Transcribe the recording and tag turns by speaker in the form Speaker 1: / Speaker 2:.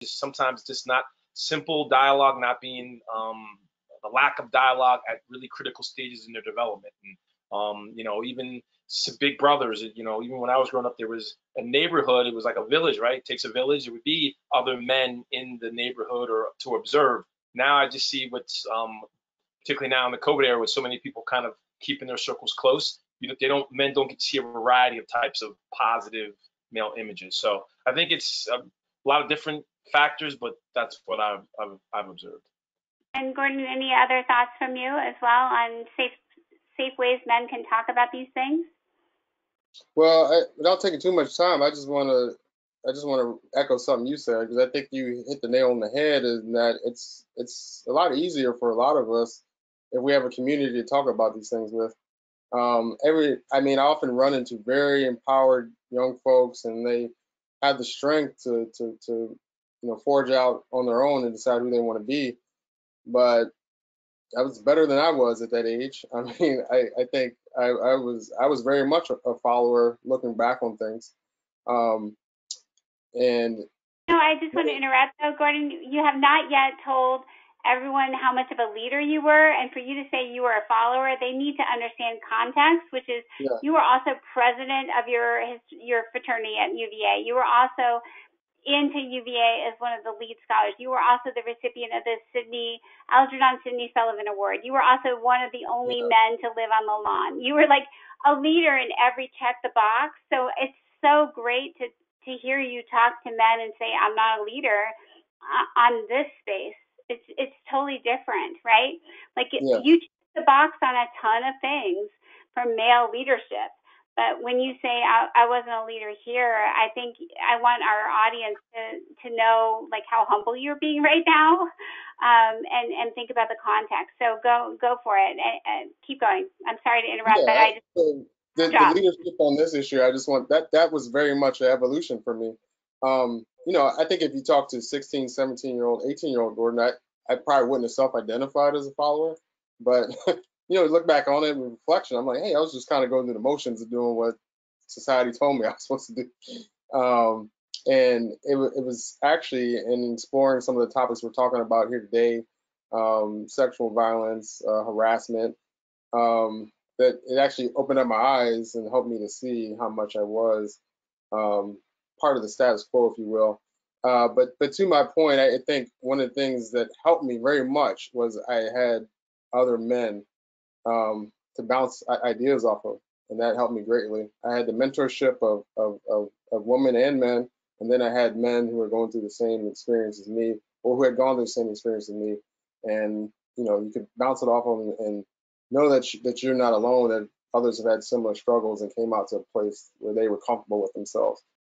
Speaker 1: sometimes just not simple dialogue, not being the lack of dialogue at really critical stages in their development. And even big brothers, even when I was growing up, there was a neighborhood. It was like a village, right? It takes a village. It would be other men in the neighborhood or to observe. Now I just see what's particularly now in the COVID era, with so many people kind of keeping their circles close. Men don't get to see a variety of types of positive male images. So I think it's a lot of different factors, but that's what I've observed.
Speaker 2: And Gordon, any other thoughts from you as well on safe ways men can talk about these things?
Speaker 3: Well, without taking too much time, I just want to echo something you said, because I think you hit the nail on the head. Is that it's a lot easier for a lot of us if we have a community to talk about these things with. I often run into very empowered young folks, and they have the strength to forge out on their own and decide who they want to be. But I was better than I was at that age. I think I was very much a follower looking back on things. And
Speaker 2: no, I just want to interrupt though, Gordon. You have not yet told everyone how much of a leader you were, and for you to say you were a follower, they need to understand context, which is you were also president of your fraternity at UVA. You were also into UVA as one of the lead scholars. You were also the recipient of the Algernon Sidney Sullivan Award. You were also one of the only men to live on the lawn. You were like a leader in every check the box. So it's so great to hear you talk to men and say, I'm not a leader on this space. It's totally different, right? Like you check the box on a ton of things for male leadership. But when you say I wasn't a leader here, I think I want our audience to know like how humble you're being right now, and think about the context. So go for it and keep going. I'm sorry to interrupt, but
Speaker 3: the leadership on this issue, I just want that was very much an evolution for me. I think if you talk to 16, 17-year-old, 18-year-old Gordon, I probably wouldn't have self-identified as a follower, but look back on it with reflection, I'm like, hey, I was just kind of going through the motions of doing what society told me I was supposed to do. And it was actually in exploring some of the topics we're talking about here today, sexual violence, harassment, that it actually opened up my eyes and helped me to see how much I was part of the status quo, if you will. But to my point, I think one of the things that helped me very much was I had other men to bounce ideas off of, and that helped me greatly. I had the mentorship of women and men, and then I had men who were going through the same experience as me, or who had gone through the same experience as me, and you could bounce it off of them and know that you're not alone, that others have had similar struggles and came out to a place where they were comfortable with themselves.